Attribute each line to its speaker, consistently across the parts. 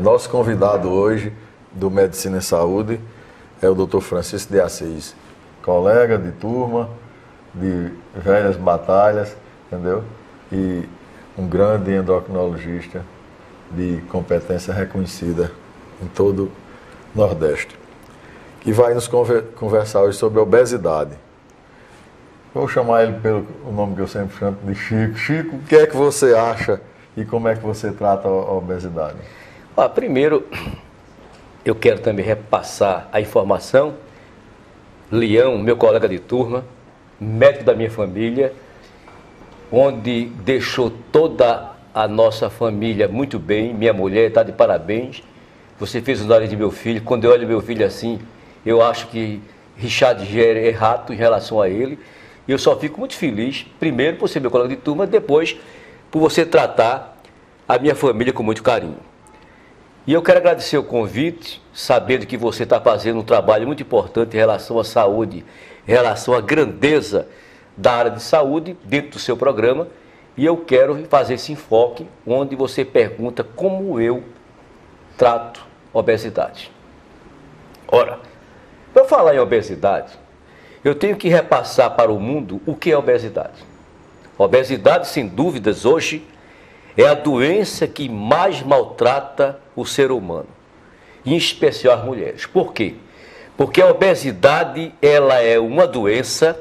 Speaker 1: Nosso convidado hoje do Medicina e Saúde é o Dr. Francisco de Assis, colega de turma, de velhas batalhas, entendeu? E um grande endocrinologista de competência reconhecida em todo o Nordeste, que vai nos conversar hoje sobre obesidade. Vou chamar ele pelo nome que eu sempre chamo de Chico. Chico, o que é que você acha e como é que você trata a obesidade?
Speaker 2: Primeiro, eu quero também repassar a informação. Leão, meu colega de turma, médico da minha família, onde deixou toda a nossa família muito bem. Minha mulher está de parabéns. Você fez o nariz de meu filho. Quando eu olho meu filho assim, eu acho que Richard Gere é errado em relação a ele. E eu só fico muito feliz, primeiro por ser meu colega de turma, depois por você tratar a minha família com muito carinho. E eu quero agradecer o convite, sabendo que você está fazendo um trabalho muito importante em relação à saúde, em relação à grandeza da área de saúde dentro do seu programa. E eu quero fazer esse enfoque onde você pergunta como eu trato obesidade. Ora, para eu falar em obesidade, eu tenho que repassar para o mundo o que é obesidade. Obesidade, sem dúvidas, hoje é a doença que mais maltrata o ser humano, em especial as mulheres. Por quê? Porque a obesidade, ela é uma doença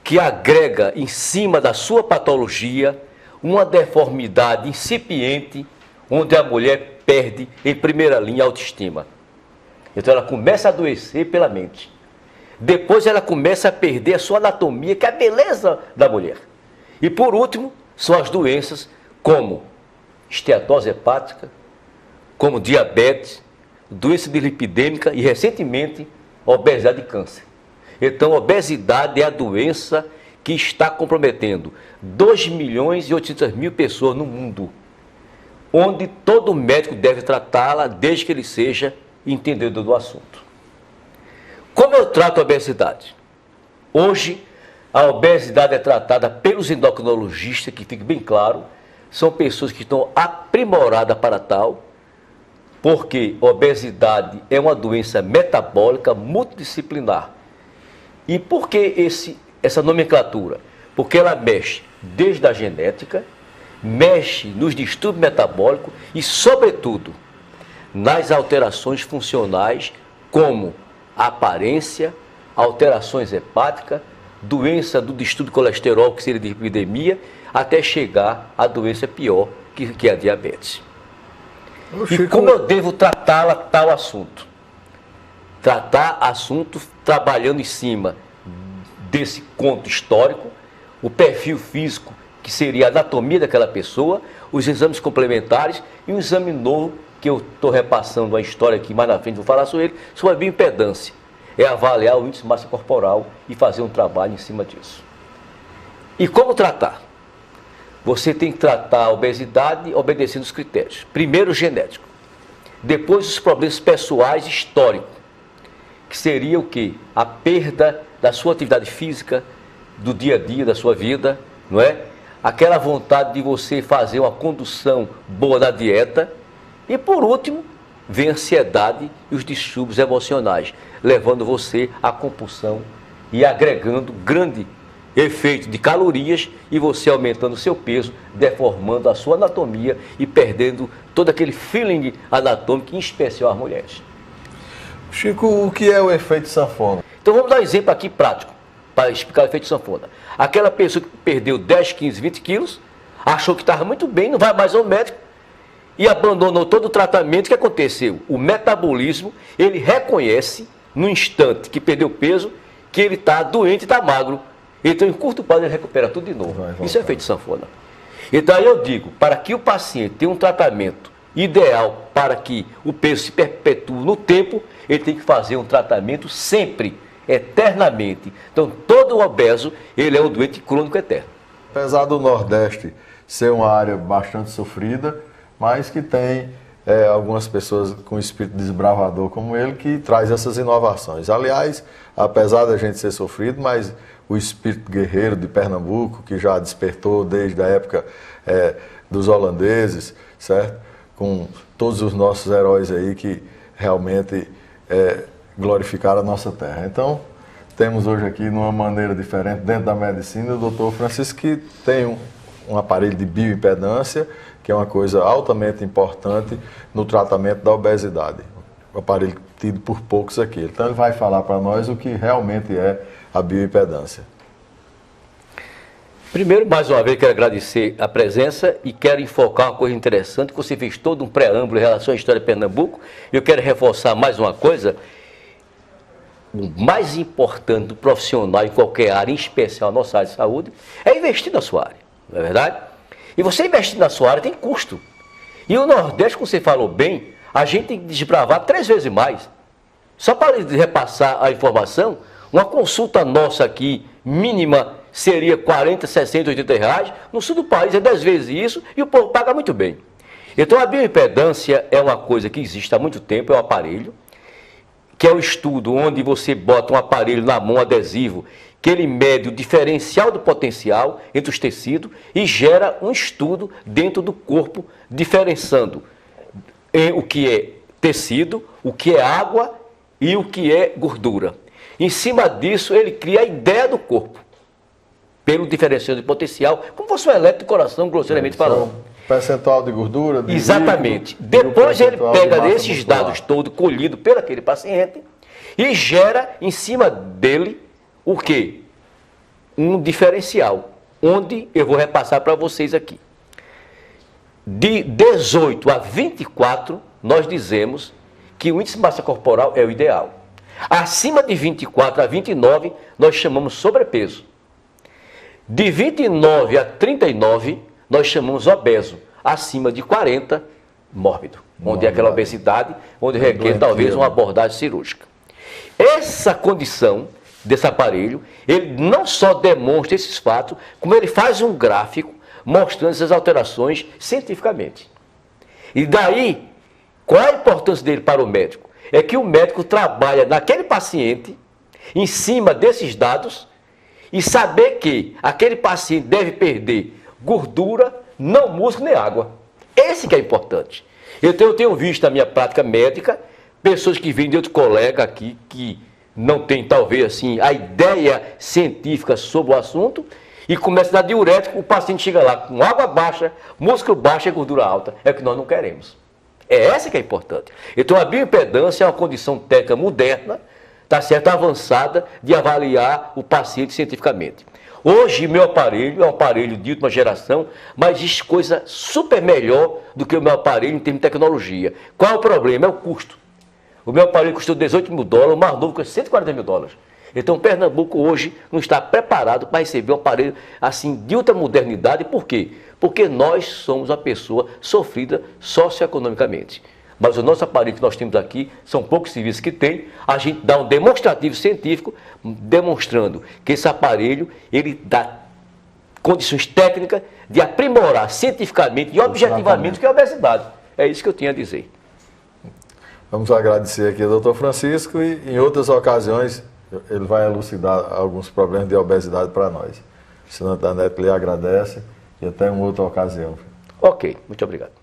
Speaker 2: que agrega em cima da sua patologia uma deformidade incipiente, onde a mulher perde em primeira linha a autoestima. Então ela começa a adoecer pela mente. Depois ela começa a perder a sua anatomia, que é a beleza da mulher. E por último, são as doenças como esteatose hepática, como diabetes, doença dislipidêmica e, recentemente, obesidade e câncer. Então, a obesidade é a doença que está comprometendo 2.800.000 pessoas no mundo, onde todo médico deve tratá-la desde que ele seja entendedor do assunto. Como eu trato a obesidade? Hoje, a obesidade é tratada pelos endocrinologistas, que fique bem claro, são pessoas que estão aprimoradas para tal, porque obesidade é uma doença metabólica multidisciplinar. E por que essa nomenclatura? Porque ela mexe desde a genética, mexe nos distúrbios metabólicos e, sobretudo, nas alterações funcionais, como aparência, alterações hepáticas, doença do distúrbio de colesterol, que seria de epidemia, até chegar à doença pior, que é a diabetes. E como eu devo tratá-la, tal assunto? Tratar assunto trabalhando em cima desse conto histórico, o perfil físico, que seria a anatomia daquela pessoa, os exames complementares e um exame novo, que eu estou repassando a história aqui, mais na frente vou falar sobre ele, sobre a bioimpedância. É avaliar o índice de massa corporal e fazer um trabalho em cima disso. E como tratar? Você tem que tratar a obesidade obedecendo os critérios. Primeiro, o genético. Depois, os problemas pessoais históricos, que seria o quê? A perda da sua atividade física, do dia a dia da sua vida, não é? Aquela vontade de você fazer uma condução boa da dieta. E, por último, vem a ansiedade e os distúrbios emocionais, levando você à compulsão e agregando grande efeito de calorias e você aumentando o seu peso, deformando a sua anatomia e perdendo todo aquele feeling anatômico, em especial as mulheres.
Speaker 1: Chico, o que é o efeito sanfona?
Speaker 2: Então vamos dar um exemplo aqui prático, para explicar o efeito sanfona. Aquela pessoa que perdeu 10, 15, 20 quilos, achou que estava muito bem, não vai mais ao médico, e abandonou todo o tratamento. O que aconteceu? O metabolismo, ele reconhece, no instante que perdeu peso, que ele está doente e está magro. Então, em curto prazo, ele recupera tudo de novo. Isso é efeito sanfona. Então, aí eu digo, para que o paciente tenha um tratamento ideal para que o peso se perpetue no tempo, ele tem que fazer um tratamento sempre, eternamente. Então, todo obeso, ele é um doente crônico eterno.
Speaker 1: Apesar do Nordeste ser uma área bastante sofrida, mas que tem algumas pessoas com espírito desbravador como ele, que traz essas inovações. Aliás, apesar da gente ser sofrido, mas o espírito guerreiro de Pernambuco, que já despertou desde a época dos holandeses, certo? com todos os nossos heróis aí que realmente glorificaram a nossa terra. Então, temos hoje aqui, numa maneira diferente, dentro da medicina, o doutor Francisco, que tem um aparelho de bioimpedância, que é uma coisa altamente importante no tratamento da obesidade. O aparelho tido por poucos aqui. Então, ele vai falar para nós o que realmente é a bioimpedância.
Speaker 2: Primeiro, mais uma vez, quero agradecer a presença e quero enfocar uma coisa interessante, que você fez todo um preâmbulo em relação à história de Pernambuco. Eu quero reforçar mais uma coisa. O mais importante do profissional em qualquer área, em especial a nossa área de saúde, é investir na sua área, não é verdade? E você investir na sua área tem custo. E o Nordeste, como você falou bem, a gente tem que desbravar 3 vezes mais. Só para repassar a informação, uma consulta nossa aqui, mínima, seria 40, 60, 80 reais. No sul do país é 10 vezes isso e o povo paga muito bem. Então a bioimpedância é uma coisa que existe há muito tempo, é um aparelho, que é o estudo onde você bota um aparelho na mão adesivo, que ele mede o diferencial do potencial entre os tecidos e gera um estudo dentro do corpo, diferenciando o que é tecido, o que é água e o que é gordura. Em cima disso, ele cria a ideia do corpo, pelo diferencial de potencial, como fosse um eletro do coração, grosseiramente falando.
Speaker 1: Percentual de gordura, de
Speaker 2: exatamente.
Speaker 1: líquido,
Speaker 2: Depois ele pega
Speaker 1: de
Speaker 2: esses dados todos colhidos por aquele paciente e gera em cima dele o quê? Um diferencial, onde eu vou repassar para vocês aqui. De 18 a 24, nós dizemos que o índice de massa corporal é o ideal. Acima de 24 a 29, nós chamamos sobrepeso. De 29 a 39, nós chamamos obeso. Acima de 40, mórbido. Onde é aquela obesidade, onde requer talvez uma abordagem cirúrgica. Essa condição desse aparelho, ele não só demonstra esses fatos, como ele faz um gráfico mostrando essas alterações cientificamente. E daí, qual a importância dele para o médico? É que o médico trabalha naquele paciente, em cima desses dados, e saber que aquele paciente deve perder gordura, não músculo nem água. Esse que é importante. Eu tenho visto na minha prática médica, pessoas que vêm de outro colega aqui, que não tem talvez assim a ideia científica sobre o assunto, e começa a dar diurético, o paciente chega lá com água baixa, músculo baixo e gordura alta. É o que nós não queremos. É essa que é importante. Então a bioimpedância é uma condição técnica moderna, tá certo, avançada, de avaliar o paciente cientificamente. Hoje meu aparelho é um aparelho de última geração, mas existe coisa super melhor do que o meu aparelho em termos de tecnologia. Qual é o problema? É o custo. O meu aparelho custou 18 mil dólares, o mais novo custa 140 mil dólares. Então Pernambuco hoje não está preparado para receber um aparelho assim de ultramodernidade. Por quê? Porque nós somos uma pessoa sofrida socioeconomicamente. Mas o nosso aparelho que nós temos aqui, são poucos serviços que tem, a gente dá um demonstrativo científico, demonstrando que esse aparelho, ele dá condições técnicas de aprimorar cientificamente e objetivamente o que é a obesidade. É isso que eu tinha a dizer.
Speaker 1: Vamos agradecer aqui ao doutor Francisco e em outras ocasiões ele vai elucidar alguns problemas de obesidade para nós. O senador da NET lhe agradece e até em outra ocasião.
Speaker 2: Ok, muito obrigado.